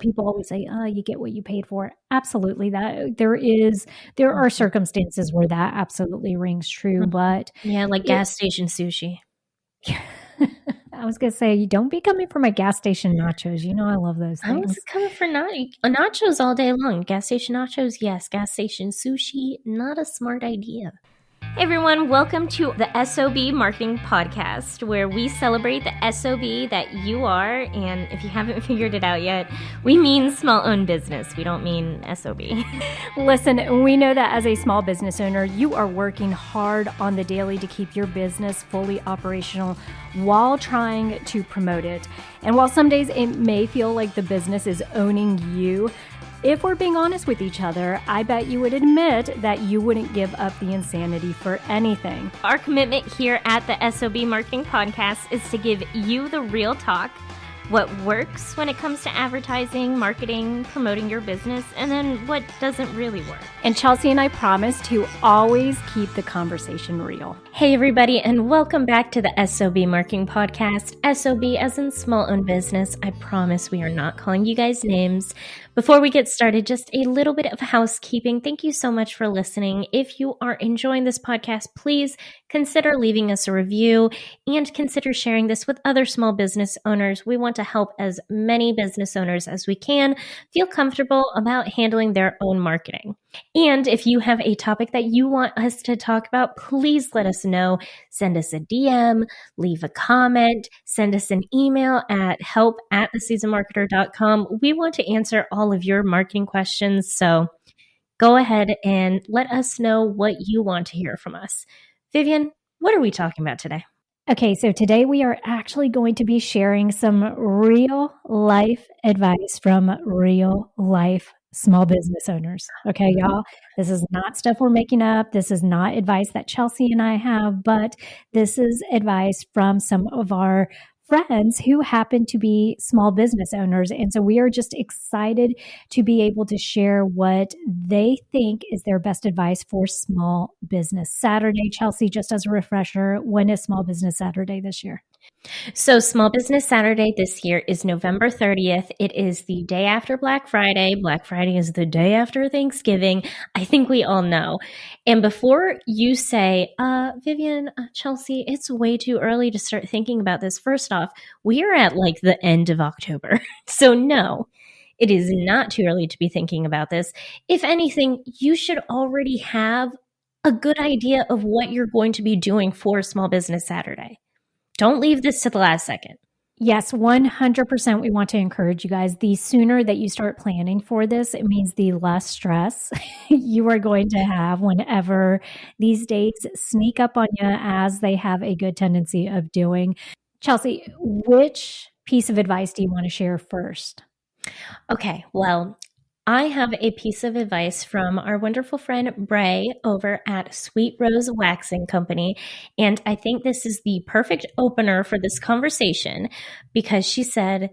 People always say, "Oh, you get what you paid for." Absolutely, that there are circumstances where that absolutely rings true, but Yeah, like gas station sushi. I was gonna say, don't be coming for my gas station nachos. You know I love those I was things. coming for nachos all day long. Gas station nachos, yes. Gas station sushi, not a smart idea. Hey everyone, welcome to the S.O.B Marketing Podcast, where we celebrate the S.O.B that you are, and if you haven't figured it out yet, we mean small-owned business. We don't mean S.O.B. Listen, we know that as a small business owner, you are working hard on the daily to keep your business fully operational while trying to promote it. And while some days it may feel like the business is owning you, if we're being honest with each other, I bet you would admit that you wouldn't give up the insanity for anything. Our commitment here at the S.O.B Marketing Podcast is to give you the real talk, what works when it comes to advertising, marketing, promoting your business, and then what doesn't really work. And Chelsea and I promise to always keep the conversation real. Hey everybody, and welcome back to the S.O.B Marketing Podcast. S.O.B as in small-owned business. I promise we are not calling you guys names. Before we get started, just a little bit of housekeeping. Thank you so much for listening. If you are enjoying this podcast, please consider leaving us a review and consider sharing this with other small business owners. We want to help as many business owners as we can feel comfortable about handling their own marketing. And if you have a topic that you want us to talk about, please let us know. Send us a DM, leave a comment, send us an email at help@theseasonmarketer.com. We want to answer all of your marketing questions, so go ahead and let us know what you want to hear from us. Vivian, what are we talking about today? Okay, so today we are actually going to be sharing some real life advice from real life small business owners. Okay, y'all, this is not stuff we're making up. This is not advice that Chelsea and I have, but this is advice from some of our friends who happen to be small business owners. And so we are just excited to be able to share what they think is their best advice for Small Business Saturday. Chelsea, just as a refresher, when is Small Business Saturday this year? So Small Business Saturday this year is November 30th. It is the day after Black Friday. Black Friday is the day after Thanksgiving. I think we all know. And before you say, Vivian, Chelsea, it's way too early to start thinking about this. First off, we are at like the end of October. So no, it is not too early to be thinking about this. If anything, you should already have a good idea of what you're going to be doing for Small Business Saturday. Don't leave this to the last second. Yes, 100%. We want to encourage you guys. The sooner that you start planning for this, it means the less stress you are going to have whenever these dates sneak up on you, as they have a good tendency of doing. Chelsea, which piece of advice do you want to share first? Okay, well, I have a piece of advice from our wonderful friend Bray over at Sweet Rose Waxing Company. And I think this is the perfect opener for this conversation because she said,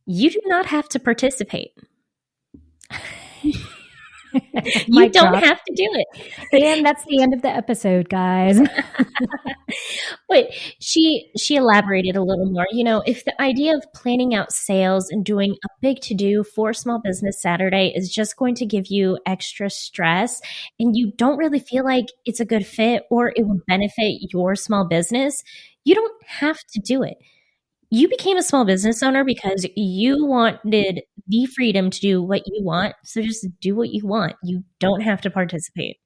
you do not have to participate. You don't have to do it. And that's the end of the episode, guys. But she elaborated a little more. You know, if the idea of planning out sales and doing a big to-do for Small Business Saturday is just going to give you extra stress and you don't really feel like it's a good fit or it would benefit your small business, you don't have to do it. You became a small business owner because you wanted the freedom to do what you want. So just do what you want. You don't have to participate.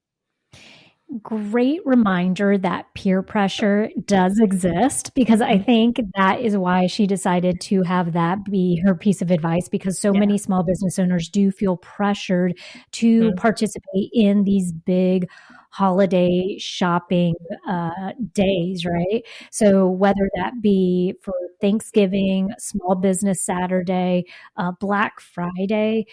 Great reminder that peer pressure does exist, because I think that is why she decided to have that be her piece of advice, because so many small business owners do feel pressured to participate in these big holiday shopping days, right? So whether that be for Thanksgiving, Small Business Saturday, Black Friday,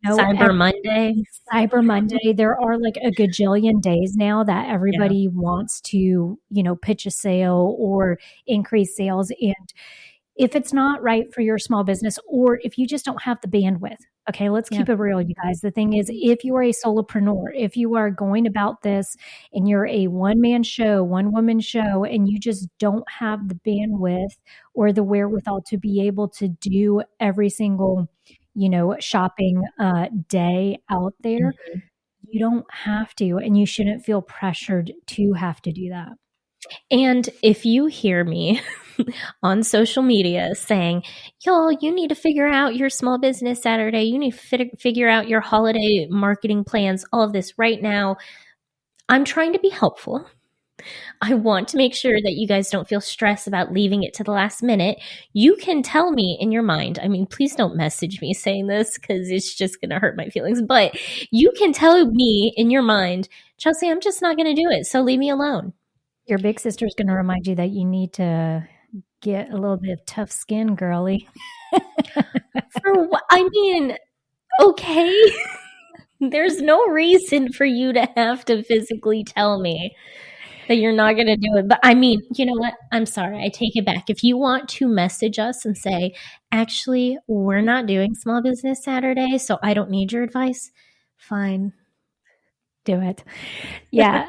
Cyber Monday, there are like a gajillion days now that everybody wants to, pitch a sale or increase sales. And if it's not right for your small business, or if you just don't have the bandwidth, okay, let's keep it real, you guys. The thing is, if you are a solopreneur, if you are going about this and you're a one-man show, one-woman show, and you just don't have the bandwidth or the wherewithal to be able to do every single shopping day out there. You don't have to, and you shouldn't feel pressured to have to do that. And if you hear me on social media saying, y'all, you need to figure out your small business Saturday, you need to figure out your holiday marketing plans, all of this right now, I'm trying to be helpful. I want to make sure that you guys don't feel stressed about leaving it to the last minute. You can tell me in your mind, I mean, please don't message me saying this because it's just going to hurt my feelings, but you can tell me in your mind, Chelsea, I'm just not going to do it, so leave me alone. Your big sister is going to remind you that you need to get a little bit of tough skin, girly. For what? I mean, okay. There's no reason for you to have to physically tell me that you're not going to do it. But I mean, you know what? I'm sorry. I take it back. If you want to message us and say, actually, we're not doing Small Business Saturday, so I don't need your advice, fine. Do it. Yeah.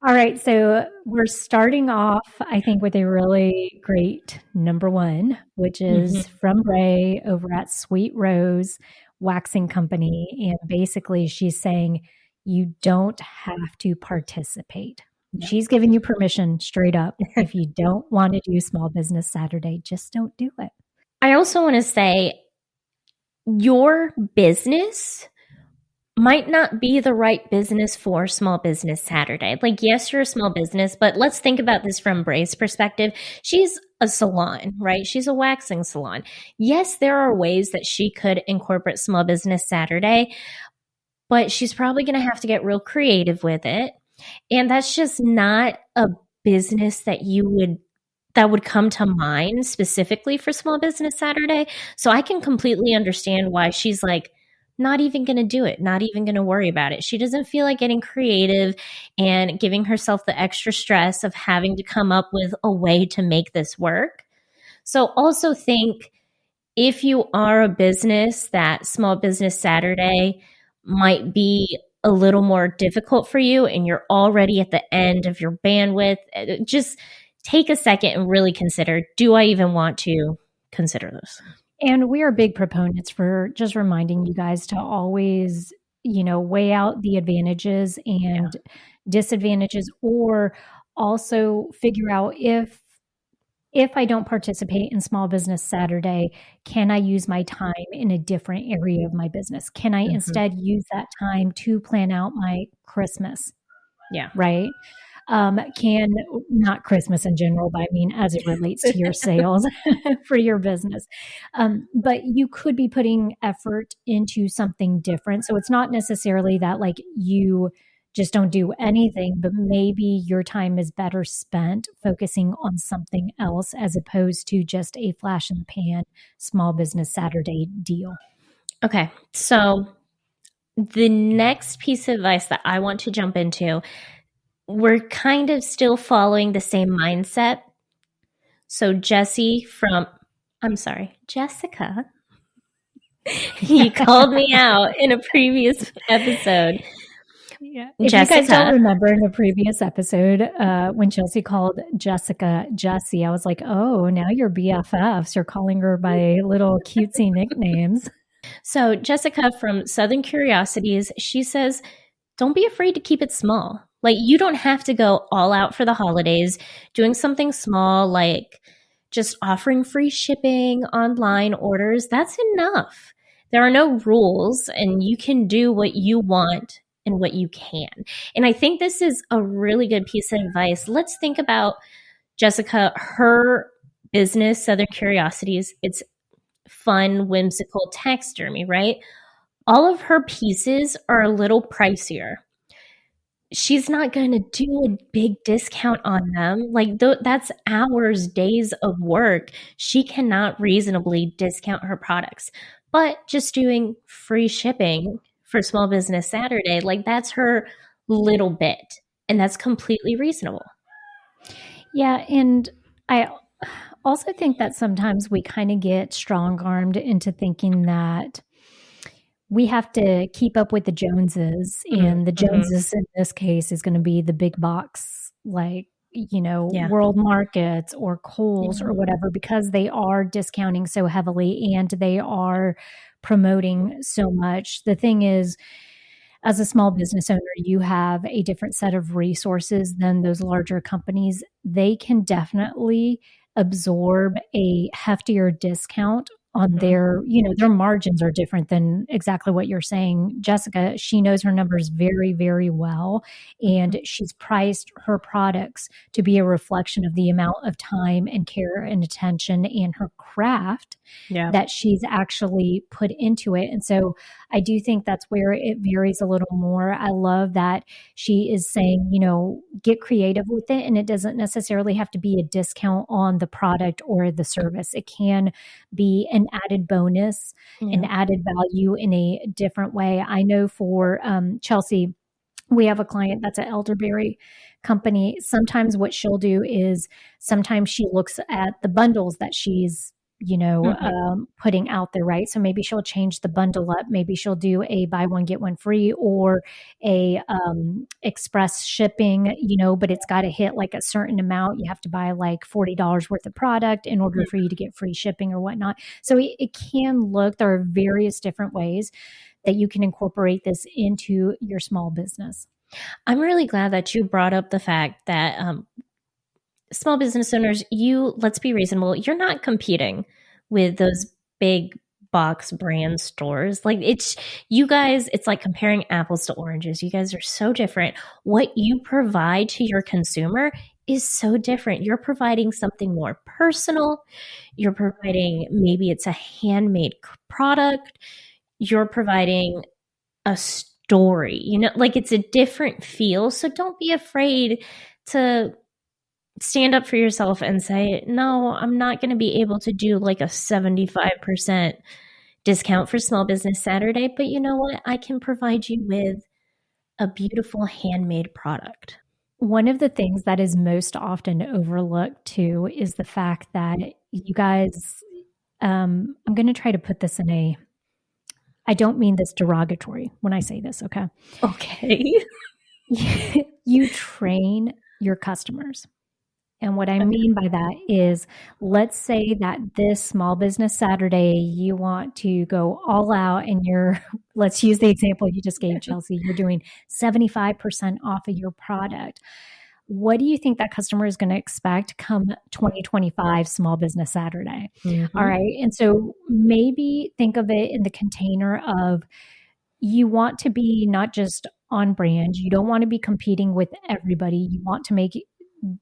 All right. So we're starting off, I think, with a really great number one, which is from Ray over at Sweet Rose Waxing Company. And basically, she's saying you don't have to participate. She's giving you permission straight up. If you don't want to do Small Business Saturday, just don't do it. I also want to say your business might not be the right business for Small Business Saturday. Like, yes, you're a small business, but let's think about this from Bray's perspective. She's a salon, right? She's a waxing salon. Yes, there are ways that she could incorporate Small Business Saturday, but she's probably going to have to get real creative with it. And that's just not a business that would come to mind specifically for Small Business Saturday. So I can completely understand why she's like, not even going to do it, not even going to worry about it. She doesn't feel like getting creative and giving herself the extra stress of having to come up with a way to make this work. So also think, if you are a business, that Small Business Saturday might be a little more difficult for you and you're already at the end of your bandwidth, just take a second and really consider, do I even want to consider this? And we are big proponents for just reminding you guys to always, weigh out the advantages and disadvantages, or also figure out if I don't participate in Small Business Saturday, can I use my time in a different area of my business? Can I instead use that time to plan out my Christmas? Yeah. Right? Not Christmas in general, but I mean, as it relates to your sales for your business. But you could be putting effort into something different. So it's not necessarily that like you just don't do anything, but maybe your time is better spent focusing on something else as opposed to just a flash in the pan Small Business Saturday deal. Okay. So the next piece of advice that I want to jump into, we're kind of still following the same mindset. So Jessica, you called me out in a previous episode. Yeah. If you guys don't remember in a previous episode, when Chelsea called Jessica Jessie, I was like, oh, now you're BFFs. You're calling her by little cutesy nicknames. So Jessica from Southern Curiosities, she says, don't be afraid to keep it small. Like, you don't have to go all out for the holidays. Doing something small, like just offering free shipping, online orders, that's enough. There are no rules, and you can do what you want and what you can. And I think this is a really good piece of advice. Let's think about Jessica, her business, Southern Curiosities. It's fun, whimsical taxidermy, right? All of her pieces are a little pricier. She's not going to do a big discount on them. Like, that's hours, days of work. She cannot reasonably discount her products. But just doing free shipping for Small Business Saturday, like, that's her little bit. And that's completely reasonable. Yeah. And I also think that sometimes we kind of get strong-armed into thinking that we have to keep up with the Joneses, and the Joneses in this case is going to be the big box, like, Yeah. World Markets or Kohl's Yeah. or whatever, because they are discounting so heavily and they are promoting so much. The thing is, as a small business owner, you have a different set of resources than those larger companies. They can definitely absorb a heftier discount on Mhm. their margins are different than exactly what you're saying. Jessica, she knows her numbers very, very well, Mhm. and she's priced her products to be a reflection of the amount of time and care and attention and her craft Yeah. that she's actually put into it. And so I do think that's where it varies a little more. I love that she is saying, get creative with it. And it doesn't necessarily have to be a discount on the product or the service. It can be an added bonus, an Yeah. added value in a different way. I know for Chelsea, we have a client that's an elderberry company. Sometimes what she'll do is sometimes she looks at the bundles that she's Mhm. putting out there, right? So maybe she'll change the bundle up. Maybe she'll do a buy one get one free or a express shipping, but it's got to hit like a certain amount. You have to buy like $40 worth of product in order for you to get free shipping or whatnot. So it can look. There are various different ways that you can incorporate this into your small business. I'm really glad that you brought up the fact that small business owners, let's be reasonable, you're not competing with those big box brand stores. Like you guys, it's like comparing apples to oranges. You guys are so different. What you provide to your consumer is so different. You're providing something more personal. You're providing, maybe it's a handmade product. You're providing a story, like it's a different feel. So don't be afraid to stand up for yourself and say, no, I'm not going to be able to do like a 75% discount for Small Business Saturday, but you know what? I can provide you with a beautiful handmade product. One of the things that is most often overlooked too is the fact that you guys, I'm going to try to put this I don't mean this derogatory when I say this, okay? Okay. You train your customers. And what I Okay. mean by that is, let's say that this small business Saturday, you want to go all out and let's use the example you just gave, Chelsea, you're doing 75% off of your product. What do you think that customer is going to expect come 2025 Small Business Saturday? All Mm-hmm. right. And so maybe think of it in the container of, you want to be not just on brand, you don't want to be competing with everybody. You want to make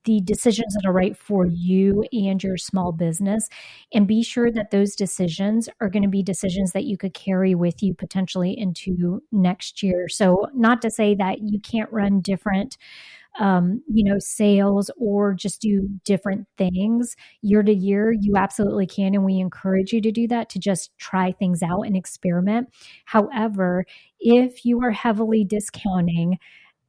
the decisions that are right for you and your small business, and be sure that those decisions are going to be decisions that you could carry with you potentially into next year. So not to say that you can't run different sales or just do different things year to year. You absolutely can. And we encourage you to do that, to just try things out and experiment. However, if you are heavily discounting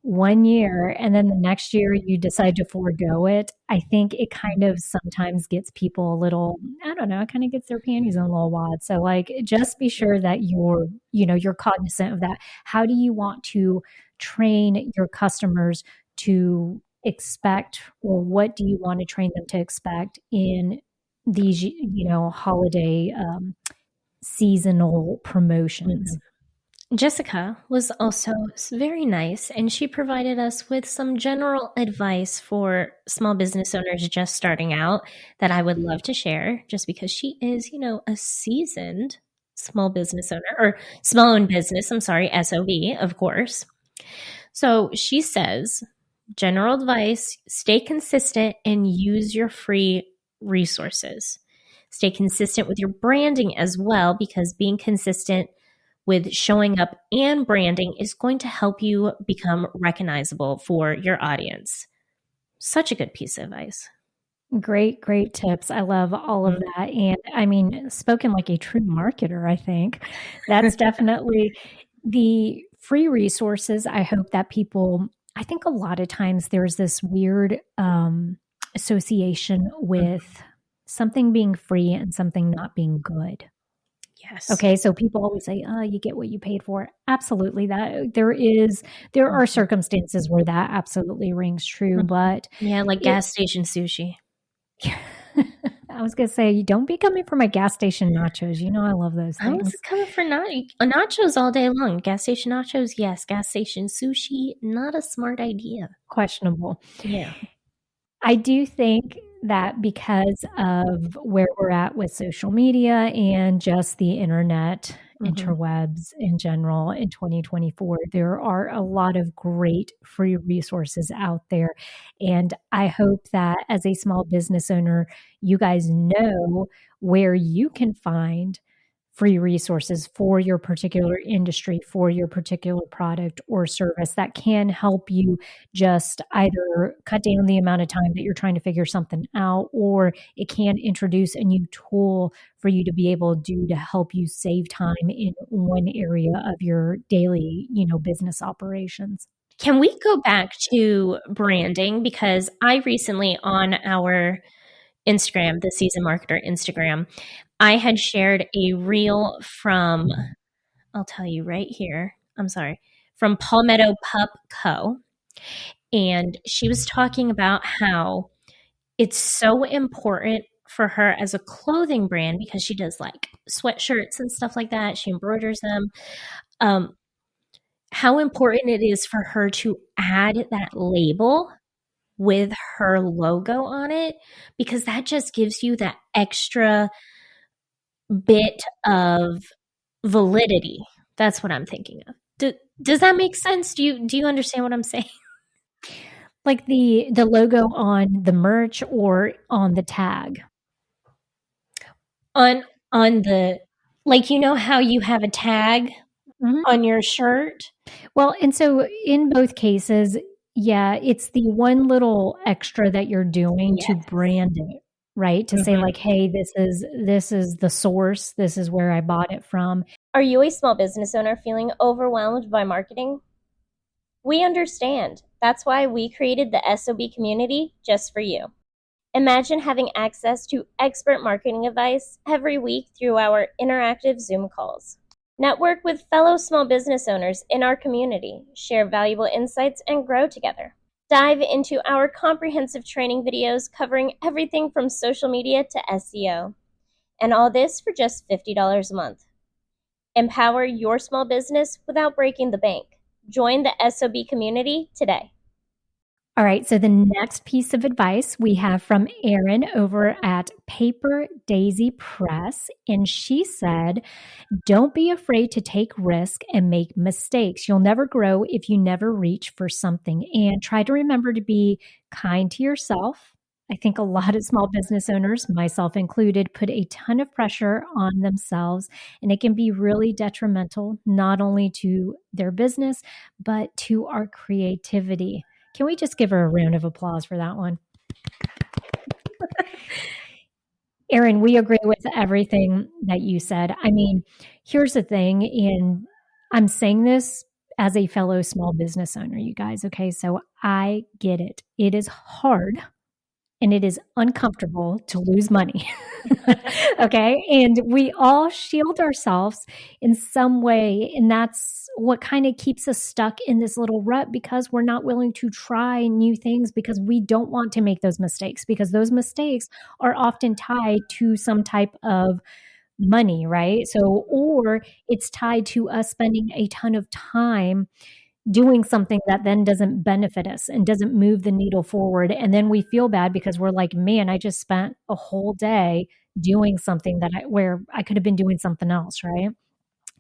one year and then the next year you decide to forego it, I think it kind of sometimes gets people a little, I don't know, it kind of gets their panties in a little wad. So like, just be sure that you're cognizant of that. How do you want to train your customers to expect, or what do you want to train them to expect in these, holiday seasonal promotions? Mhm. Jessica was also very nice, and she provided us with some general advice for small business owners just starting out that I would love to share, just because she is, a seasoned small business owner, or small owned business, I'm sorry, SOB, of course. So she says, general advice, stay consistent and use your free resources. Stay consistent with your branding as well, because being consistent with showing up and branding is going to help you become recognizable for your audience. Such a good piece of advice. Great, great tips. I love all of Mhm. that. And I mean, spoken like a true marketer, I think. That's definitely the free resources. I hope that I think a lot of times there's this weird association with something being free and something not being good. Yes. Okay, so people always say, "Oh, you get what you paid for." Absolutely, that there are Mhm. circumstances where that absolutely rings true, Mhm. but Yeah, like it gas station sushi. I was gonna say, don't be coming for my gas station nachos, you know I love those I was things. coming for nachos all day long. Gas station nachos, yes. Gas station sushi, not a smart idea. Questionable. Yeah. I do think that because of where we're at with social media and just the internet, Mhm. interwebs in general in 2024, there are a lot of great free resources out there. And I hope that as a small business owner, you guys know where you can find free resources for your particular industry, for your particular product or service that can help you just either cut down the amount of time that you're trying to figure something out, or it can introduce a new tool for you to be able to do to help you save time in one area of your daily, business operations. Can we go back to branding? Because I recently on our Instagram, the Season Marketer Instagram, I had shared a reel from, I'll tell you right here, I'm sorry, from Palmetto Pup Co. And she was talking about how it's so important for her as a clothing brand because she does like sweatshirts and stuff like that. She embroiders them. Um, how important it is for her to add that label with her logo on it because that just gives you that extra bit of validity. That's what I'm thinking of. Does that make sense? Do you understand what I'm saying? Like the logo on the merch or on the tag. On on the like how you have a tag Mhm. on your shirt? Well, and so in both cases, yeah, it's the one little extra that you're doing to Yes. brand it, right? To say Mhm. like, "Hey, this is the source. This is where I bought it from." Are you a small business owner feeling overwhelmed by marketing? We understand. That's why we created the S.O.B community just for you. Imagine having access to expert marketing advice every week through our interactive Zoom calls. Network with fellow small business owners in our community, share valuable insights, and grow together. Dive into our comprehensive training videos covering everything from social media to SEO. And all this for just $50 a month. Empower your small business without breaking the bank. Join the S.O.B community today. All right, so the next piece of advice we have from Erin over at Paper Daisy Press, and she said, "Don't be afraid to take risk and make mistakes. You'll never grow if you never reach for something, and try to remember to be kind to yourself." I think a lot of small business owners, myself included, put a ton of pressure on themselves, and it can be really detrimental not only to their business, but to our creativity. Can we just give her a round of applause for that one? Erin, we agree with everything that you said. I mean, here's the thing, and I'm saying this as a fellow small business owner, you guys, okay? So I get it. It is hard and it is uncomfortable to lose money. Okay. And we all shield ourselves in some way. And that's what kind of keeps us stuck in this little rut because we're not willing to try new things because we don't want to make those mistakes because those mistakes are often tied to some type of money, right? So, or it's tied to us spending a ton of time doing something that then doesn't benefit us and doesn't move the needle forward. And then we feel bad because we're like, man, I just spent a whole day doing something where I could have been doing something else, right?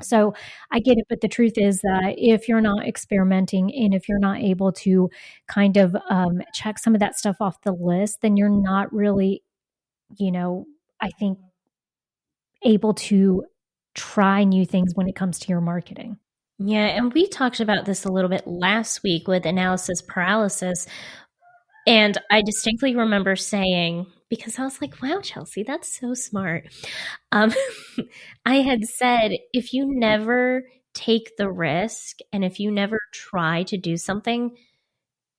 So I get it, but the truth is that if you're not experimenting and if you're not able to kind of check some of that stuff off the list, then you're not really, I think, able to try new things when it comes to your marketing. Yeah, and we talked about this a little bit last week with analysis paralysis. And I distinctly remember saying, because I was like, wow, Chelsea, that's so smart. Um, I had said, if you never take the risk and if you never try to do something,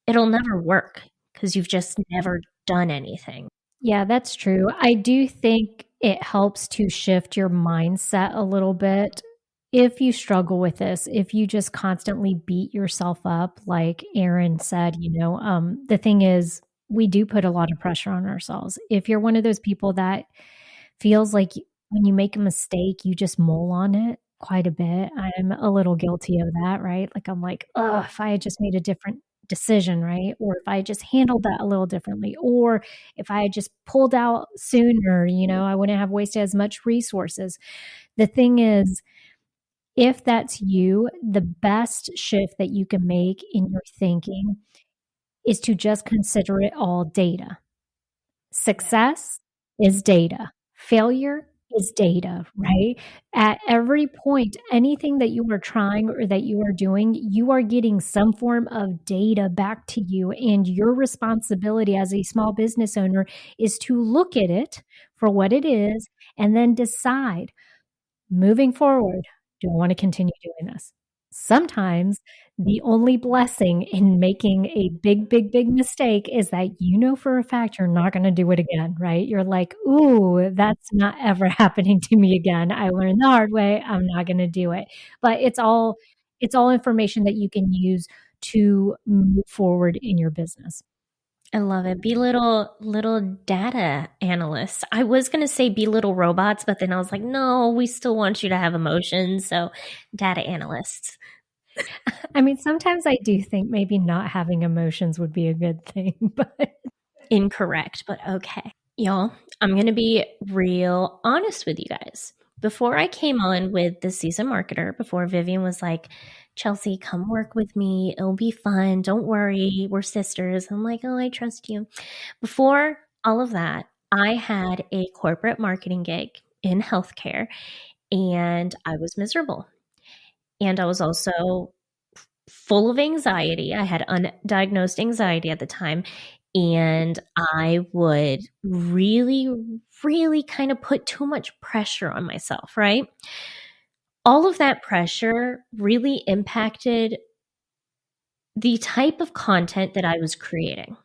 it'll never work because you've just never done anything. Yeah, that's true. I do think It helps to shift your mindset a little bit. If you struggle with this, if you just constantly beat yourself up, like Aaron said, the thing is, we do put a lot of pressure on ourselves. If you're one of those people that feels like when you make a mistake, you just mull on it quite a bit. I'm a little guilty of that, right? Like, I'm like, "Ugh, if I had just made a different decision, right? Or if I had just handled that a little differently, or if I had just pulled out sooner, I wouldn't have wasted as much resources." The thing is, if that's you, the best shift that you can make in your thinking is to just consider it all data. Success is data. Failure is data, right? At every point, anything that you are trying or that you are doing, you are getting some form of data back to you. And your responsibility as a small business owner is to look at it for what it is and then decide, moving forward, do I want to continue doing this? Sometimes the only blessing in making a big, big, big mistake is that you know for a fact you're not going to do it again, right? You're like, ooh, that's not ever happening to me again. I learned the hard way. I'm not going to do it. But it's all information that you can use to move forward in your business. I love it. Be little data analysts. I was going to say be little robots, but then I was like, no, we still want you to have emotions. So data analysts. I mean, sometimes I do think maybe not having emotions would be a good thing, but Incorrect, but okay. Y'all, I'm going to be real honest with you guys. Before I came on with the season marketer, before Vivian was like, Chelsea, come work with me. It'll be fun. Don't worry. We're sisters. I'm like, oh, I trust you. Before all of that, I had a corporate marketing gig in healthcare and I was miserable. And I was also full of anxiety. I had undiagnosed anxiety at the time. And I would really, really kind of put too much pressure on myself, right? All of that pressure really impacted the type of content that I was creating.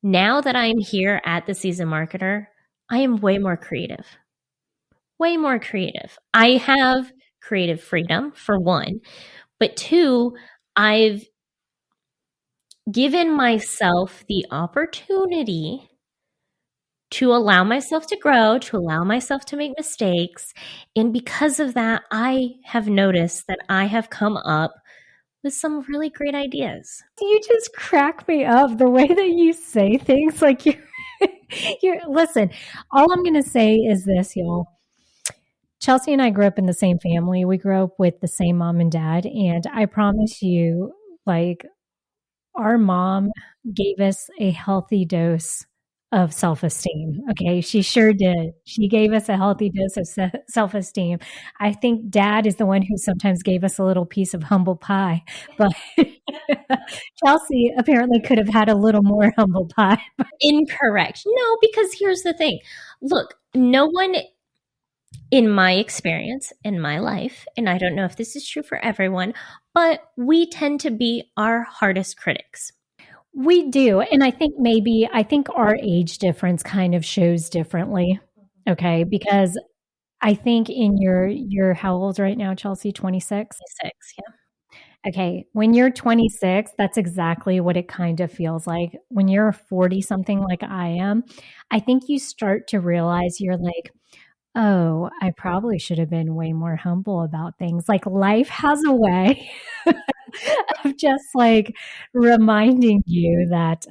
Now that I'm here at the Season Marketer, I am way more creative. Way more creative. I have creative freedom, for one, but two, I've given myself the opportunity to allow myself to grow, to allow myself to make mistakes. And because of that, I have noticed that I have come up with some really great ideas. you just crack me up the way that you say things. Like you're listen, all I'm going to say is this, y'all. Chelsea and I grew up in the same family. We grew up with the same mom and dad. And I promise you, like, our mom gave us a healthy dose of self-esteem. Okay. She sure did. She gave us a healthy dose of self-esteem. I think dad is the one who sometimes gave us a little piece of humble pie, but Chelsea apparently could have had a little more humble pie. Incorrect. No, because here's the thing. Look, no one in my experience, in my life, and I don't know if this is true for everyone, but we tend to be our hardest critics. We do. And I think our age difference kind of shows differently. Okay. Because I think in your how old right now, Chelsea? 26? 6, yeah. Okay. When you're 26, that's exactly what it kind of feels like. When you're 40 something like I am, I think you start to realize you're like, oh, I probably should have been way more humble about things. Like life has a way of just like reminding you that,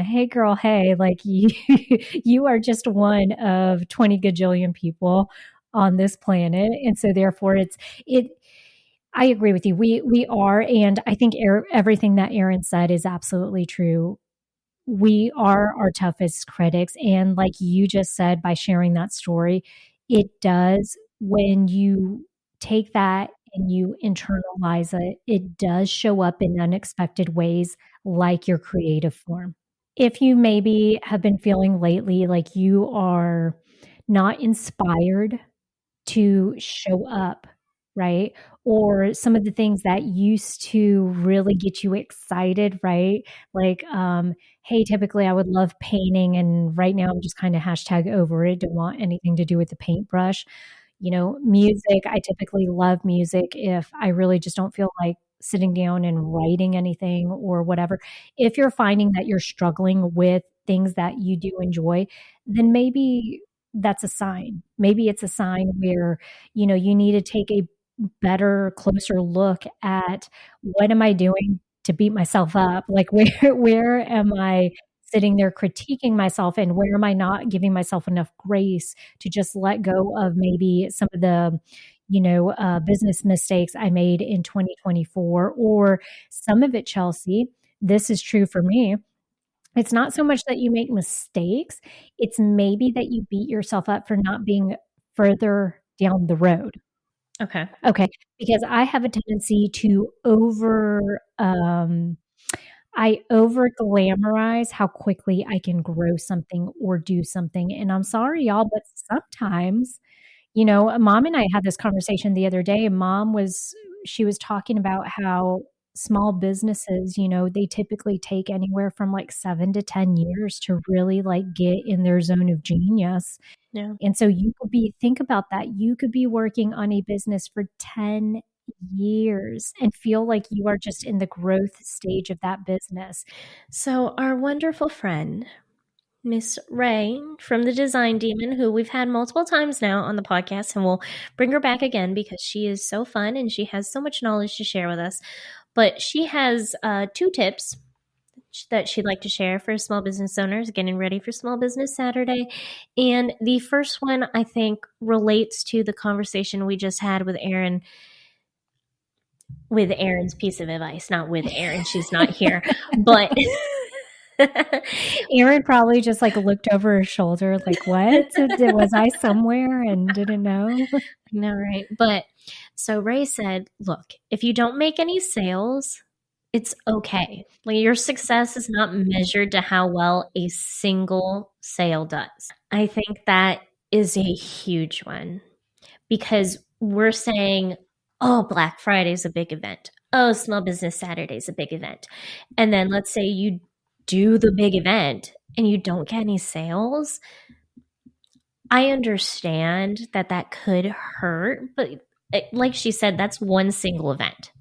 hey girl, hey, like you are just one of 20 gajillion people on this planet. And so therefore I agree with you. We are, and I think everything that Aaron said is absolutely true. We are our toughest critics, and like you just said, by sharing that story, it does when you take that and you internalize it, it does show up in unexpected ways, like your creative form. If you maybe have been feeling lately like you are not inspired to show up, right? Or some of the things that used to really get you excited, right? Like, hey, typically I would love painting, and right now I'm just kind of hashtag over it, don't want anything to do with the paintbrush. Music, I typically love music if I really just don't feel like sitting down and writing anything or whatever. If you're finding that you're struggling with things that you do enjoy, then maybe that's a sign. Maybe it's a sign where, you need to take a better, closer look at what am I doing to beat myself up? Like where am I sitting there critiquing myself, and where am I not giving myself enough grace to just let go of maybe some of the, business mistakes I made in 2024, or some of it, Chelsea, this is true for me. It's not so much that you make mistakes, it's maybe that you beat yourself up for not being further down the road. Okay. Okay, because I have a tendency to I over glamorize how quickly I can grow something or do something, and I'm sorry, y'all, but sometimes, Mom and I had this conversation the other day, and she was talking about how small businesses, they typically take anywhere from, like, 7 to 10 years to really, like, get in their zone of genius. Yeah. And so think about that. You could be working on a business for 10 years and feel like you are just in the growth stage of that business. So our wonderful friend, Miss Ray from the Design Demon, who we've had multiple times now on the podcast, and we'll bring her back again because she is so fun and she has so much knowledge to share with us. But she has 2 tips that she'd like to share for small business owners getting ready for Small Business Saturday. And the first one, I think, relates to the conversation we just had with Erin, with Erin's piece of advice, not with Erin. She's not here. But Erin probably just like looked over her shoulder, like, what? Was I somewhere and didn't know? No, right. But so Ray said, look, if you don't make any sales, it's okay. Like, your success is not measured to how well a single sale does. I think that is a huge one, because we're saying, oh, Black Friday is a big event. Oh, Small Business Saturday is a big event. And then let's say you do the big event and you don't get any sales. I understand that could hurt, but like she said, that's one single event.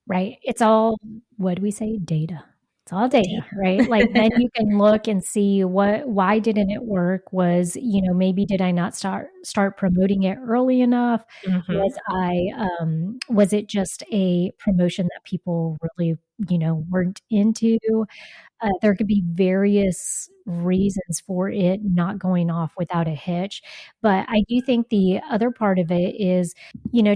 Right. It's all, what do we say? Data. It's all data, right? Like, then you can look and see why didn't it work? Was, maybe did I not start promoting it early enough? Was it just a promotion that people really, weren't into? There could be various reasons for it not going off without a hitch. But I do think the other part of it is,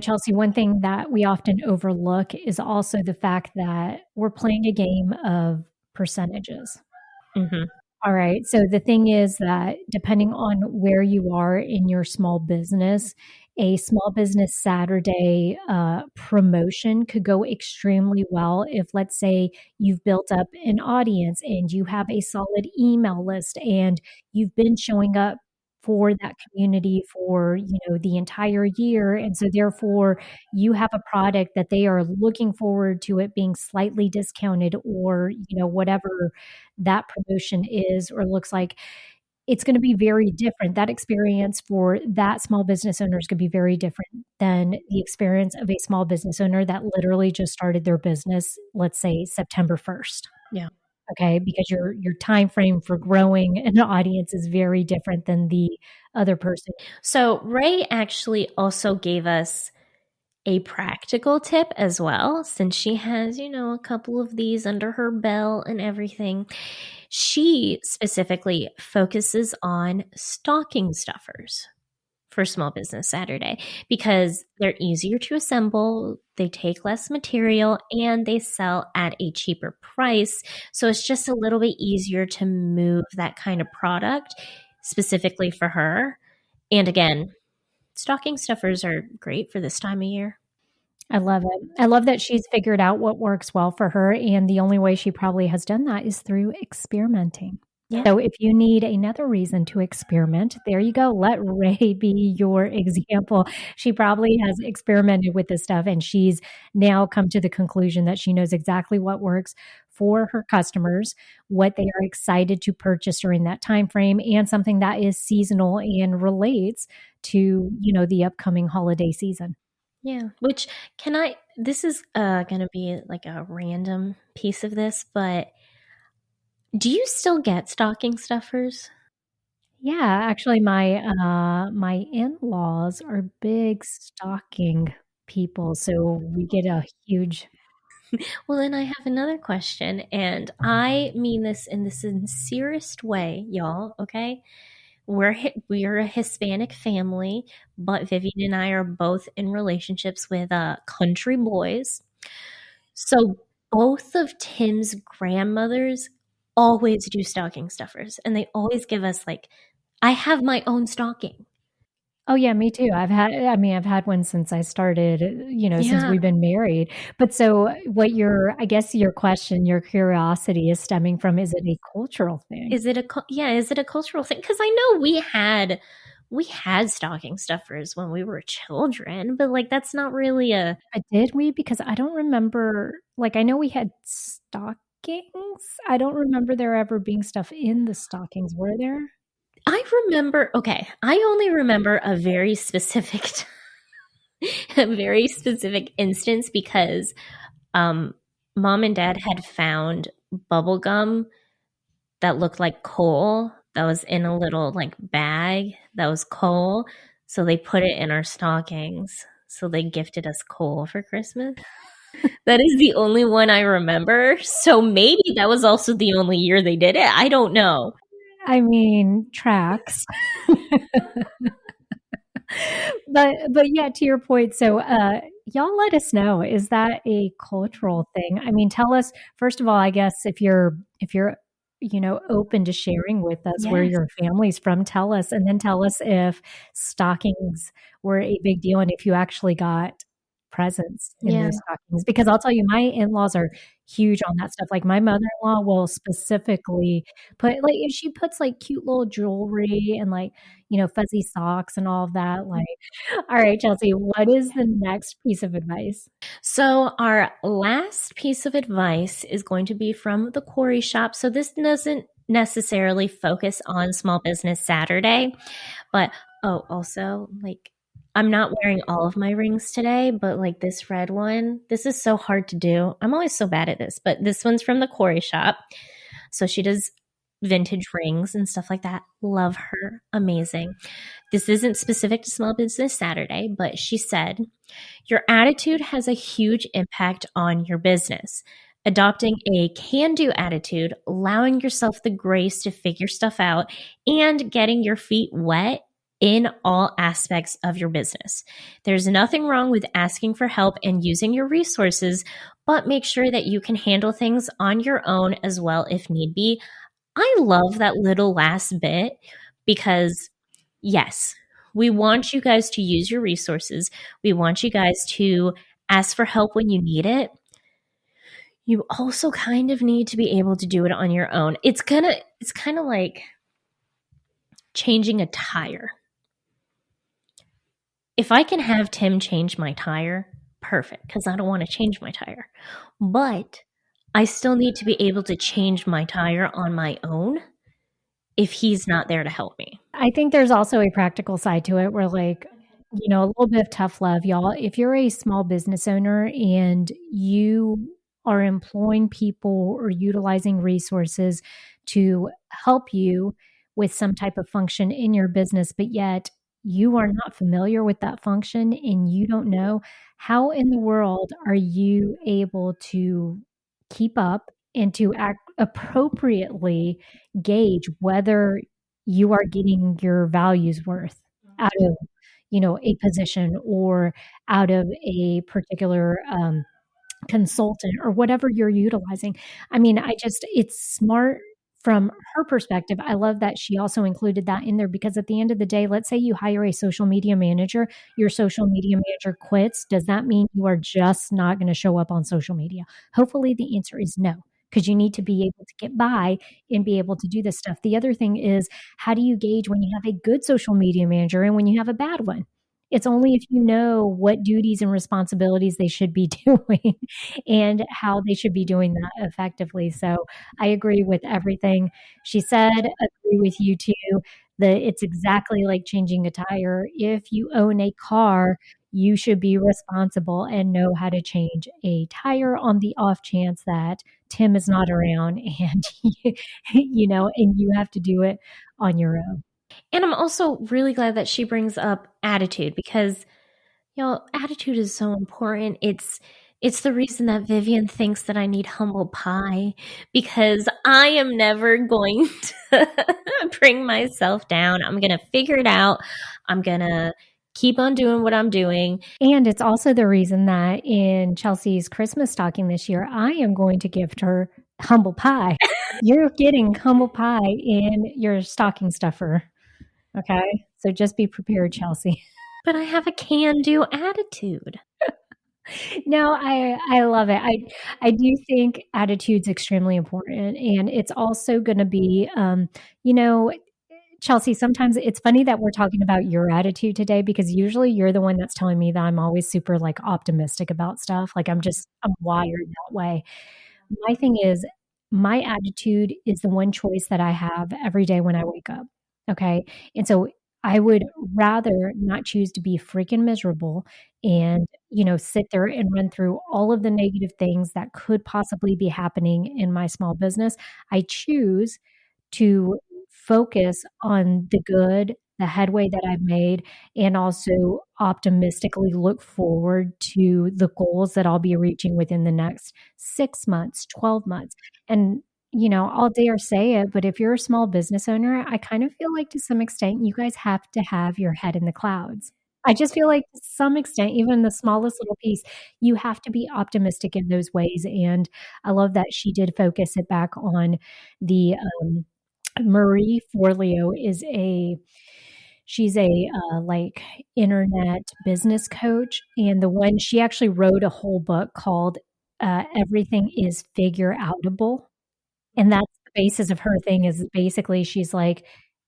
Chelsea, one thing that we often overlook is also the fact that we're playing a game of percentages. Mm-hmm. All right. So the thing is that depending on where you are in your small business, a Small Business Saturday promotion could go extremely well if, let's say, you've built up an audience and you have a solid email list and you've been showing up for that community for, the entire year. And so therefore you have a product that they are looking forward to it being slightly discounted, or, whatever that promotion is or looks like. It's going to be very different. That experience for that small business owner is going to be very different than the experience of a small business owner that literally just started their business, let's say September 1st. Yeah. Okay, because your time frame for growing an audience is very different than the other person. So Ray actually also gave us a practical tip as well, since she has, a couple of these under her belt and everything. She specifically focuses on stocking stuffers for Small Business Saturday because they're easier to assemble, they take less material, and they sell at a cheaper price. So it's just a little bit easier to move that kind of product specifically for her. And again, stocking stuffers are great for this time of year. I love it. I love that she's figured out what works well for her, and the only way she probably has done that is through experimenting. Yeah. So if you need another reason to experiment, there you go. Let Ray be your example. She probably has experimented with this stuff and she's now come to the conclusion that she knows exactly what works for her customers, what they are excited to purchase during that time frame, and something that is seasonal and relates to, the upcoming holiday season. Yeah. Which this is going to be like a random piece of this, but do you still get stocking stuffers? Yeah, actually my in-laws are big stocking people, so we get a huge. Well, then I have another question, and I mean this in the sincerest way, y'all, okay? We're a Hispanic family, but Vivian and I are both in relationships with country boys. So both of Tim's grandmothers always do stocking stuffers, and they always give us like, I have my own stocking. Oh, yeah, me too. I've had one since I started, since Yeah. we've been married. But so I guess your question, your curiosity is stemming from, is it a cultural thing? Is it a cultural thing? Because I know we had stocking stuffers when we were children, but like that's not really a. But did we? Because I don't remember, like, I know we had stockings. I don't remember there ever being stuff in the stockings. Were there? I only remember a very specific a very specific instance because um mom and dad had found bubble gum that looked like coal that was in a little like bag that was coal. So they put it in our stockings. So they gifted us coal for Christmas. That is the only one I remember. So maybe that was also the only year they did it. I don't know. I mean, tracks. But yeah, to your point, so, y'all let us know, is that a cultural thing? I mean, tell us first of all, I guess if you're, open to sharing with us where Yes. your family's from, tell us, and then tell us if stockings were a big deal and if you actually got presents in Yeah. those stockings, because I'll tell you, my in-laws are huge on that stuff. Like, my mother-in-law will specifically she puts, like, cute little jewelry and, like, fuzzy socks and all of that, like. All right, Chelsea, what is the next piece of advice? So, our last piece of advice is going to be from the Quarry Shop. So, this doesn't necessarily focus on Small Business Saturday, but also, like, I'm not wearing all of my rings today, but like this red one, this is so hard to do. I'm always so bad at this, but this one's from the Quarry Shop. So, she does vintage rings and stuff like that. Love her. Amazing. This isn't specific to Small Business Saturday, but she said, your attitude has a huge impact on your business. Adopting a can do attitude, allowing yourself the grace to figure stuff out, and getting your feet wet in all aspects of your business. There's nothing wrong with asking for help and using your resources, but make sure that you can handle things on your own as well if need be. I love that little last bit because, yes, we want you guys to use your resources. We want you guys to ask for help when you need it. You also kind of need to be able to do it on your own. It's kind of like changing a tire. If I can have Tim change my tire, perfect, because I don't want to change my tire. But I still need to be able to change my tire on my own if he's not there to help me. I think there's also a practical side to it where, like, a little bit of tough love, y'all. If you're a small business owner and you are employing people or utilizing resources to help you with some type of function in your business, but yet you are not familiar with that function and you don't know, how in the world are you able to keep up and to act appropriately gauge whether you are getting your values worth out of, a position or out of a particular, consultant or whatever you're utilizing. I mean, it's smart from her perspective. I love that she also included that in there because at the end of the day, let's say you hire a social media manager, your social media manager quits. Does that mean you are just not going to show up on social media? Hopefully the answer is no, because you need to be able to get by and be able to do this stuff. The other thing is, how do you gauge when you have a good social media manager and when you have a bad one? It's only if you know what duties and responsibilities they should be doing and how they should be doing that effectively. So I agree with everything she said, agree with you too, that it's exactly like changing a tire. If you own a car, you should be responsible and know how to change a tire on the off chance that Tim is not around and and you have to do it on your own. And I'm also really glad that she brings up attitude because, attitude is so important. It's the reason that Vivian thinks that I need humble pie because I am never going to bring myself down. I'm going to figure it out. I'm going to keep on doing what I'm doing. And it's also the reason that in Chelsea's Christmas stocking this year, I am going to gift her humble pie. You're getting humble pie in your stocking stuffer. Okay? So just be prepared, Chelsea. But I have a can-do attitude. No, I love it. I do think attitude's extremely important, and it's also gonna be, Chelsea, sometimes it's funny that we're talking about your attitude today because usually you're the one that's telling me that I'm always super, like, optimistic about stuff, like, I'm wired that way. My thing is, my attitude is the one choice that I have every day when I wake up, okay? And so I would rather not choose to be freaking miserable and, sit there and run through all of the negative things that could possibly be happening in my small business. I choose to focus on the good, the headway that I've made, and also optimistically look forward to the goals that I'll be reaching within the next 6 months, 12 months. And, I'll dare say it, but if you're a small business owner, I kind of feel like to some extent you guys have to have your head in the clouds. I just feel like to some extent, even the smallest little piece, you have to be optimistic in those ways. And I love that she did focus it back on the Marie Forleo is she's a, like, internet business coach, and the one she actually wrote a whole book called, Everything is Figure Outable, and that's the basis of her thing is basically she's like,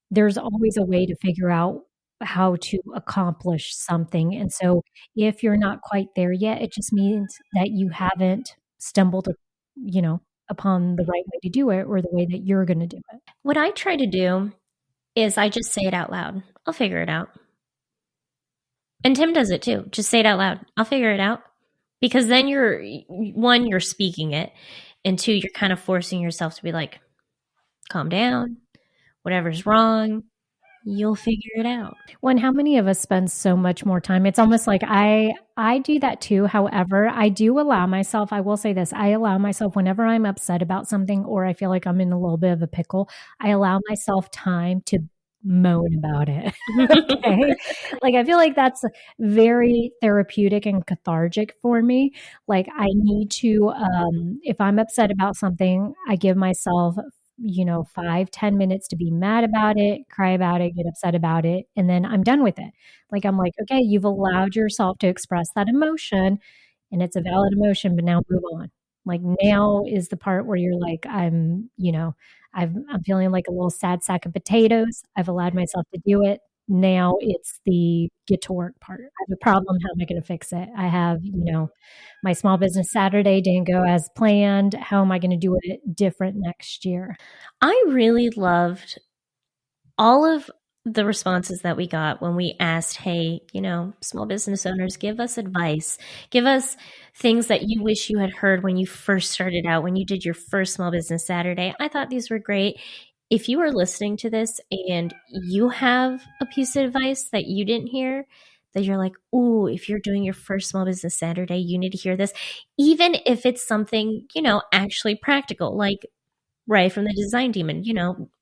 there's always a way to figure out how to accomplish something, and so if you're not quite there yet, it just means that you haven't stumbled, upon the right way to do it or the way that you're gonna do it. What I try to do is I just say it out loud. I'll figure it out. And Tim does it too. Just say it out loud. I'll figure it out. Because then you're speaking it. And two, you're kind of forcing yourself to be like, calm down. Whatever's wrong, you'll figure it out. Well, and how many of us spend so much more time? It's almost like I do that too. However, I do allow myself, I will say this, I allow myself whenever I'm upset about something or I feel like I'm in a little bit of a pickle, I allow myself time to moan about it. Okay. Like, I feel like that's very therapeutic and cathartic for me. Like, I need to, if I'm upset about something, I give myself 5-10 minutes to be mad about it, cry about it, get upset about it, and then I'm done with it. Like, I'm like, okay, you've allowed yourself to express that emotion and it's a valid emotion, but now move on. Like, now is the part where you're like, I'm feeling like a little sad sack of potatoes. I've allowed myself to do it. Now it's the get to work part. I have a problem. How am I going to fix it? I have, my small business Saturday didn't go as planned. How am I going to do it different next year? I really loved all of the responses that we got when we asked, hey, small business owners, give us advice. Give us things that you wish you had heard when you first started out, when you did your first small business Saturday. I thought these were great. If you are listening to this and you have a piece of advice that you didn't hear, that you're like, ooh, if you're doing your first small business Saturday, you need to hear this. Even if it's something, actually practical, like Ray from the Design Demon,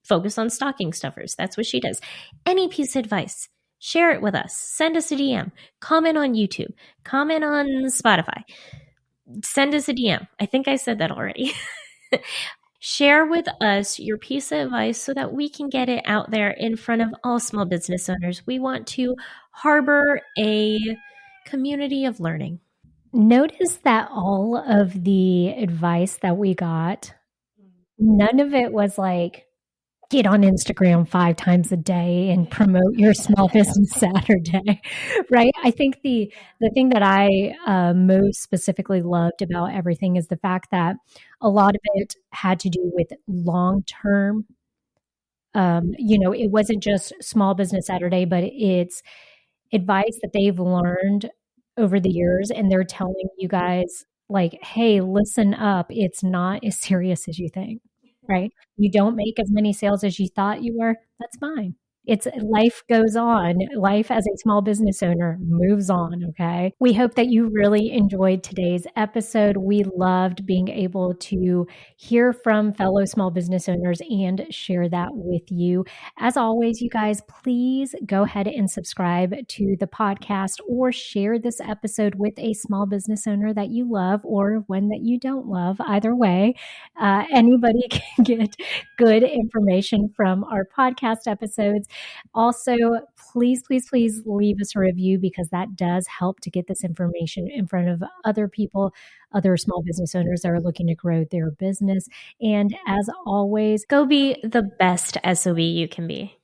focus on stocking stuffers. That's what she does. Any piece of advice, share it with us. Send us a DM. Comment on YouTube. Comment on Spotify. Send us a DM. I think I said that already. Share with us your piece of advice so that we can get it out there in front of all small business owners. We want to harbor a community of learning. Notice that all of the advice that we got none of it was like, get on Instagram 5 times a day and promote your small business Saturday, right? I think the thing that I, most specifically loved about everything is the fact that a lot of it had to do with long-term, it wasn't just Small Business Saturday, but it's advice that they've learned over the years, and they're telling you guys, like, "Hey, listen up. It's not as serious as you think," right? You don't make as many sales as you thought you were, that's fine. It's life goes on. Life as a small business owner moves on, okay? We hope that you really enjoyed today's episode. We loved being able to hear from fellow small business owners and share that with you. As always, you guys, please go ahead and subscribe to the podcast or share this episode with a small business owner that you love or one that you don't love. Either way, anybody can get good information from our podcast episodes. Also, please leave us a review because that does help to get this information in front of other people, other small business owners that are looking to grow their business. And as always, go be the best SOB you can be.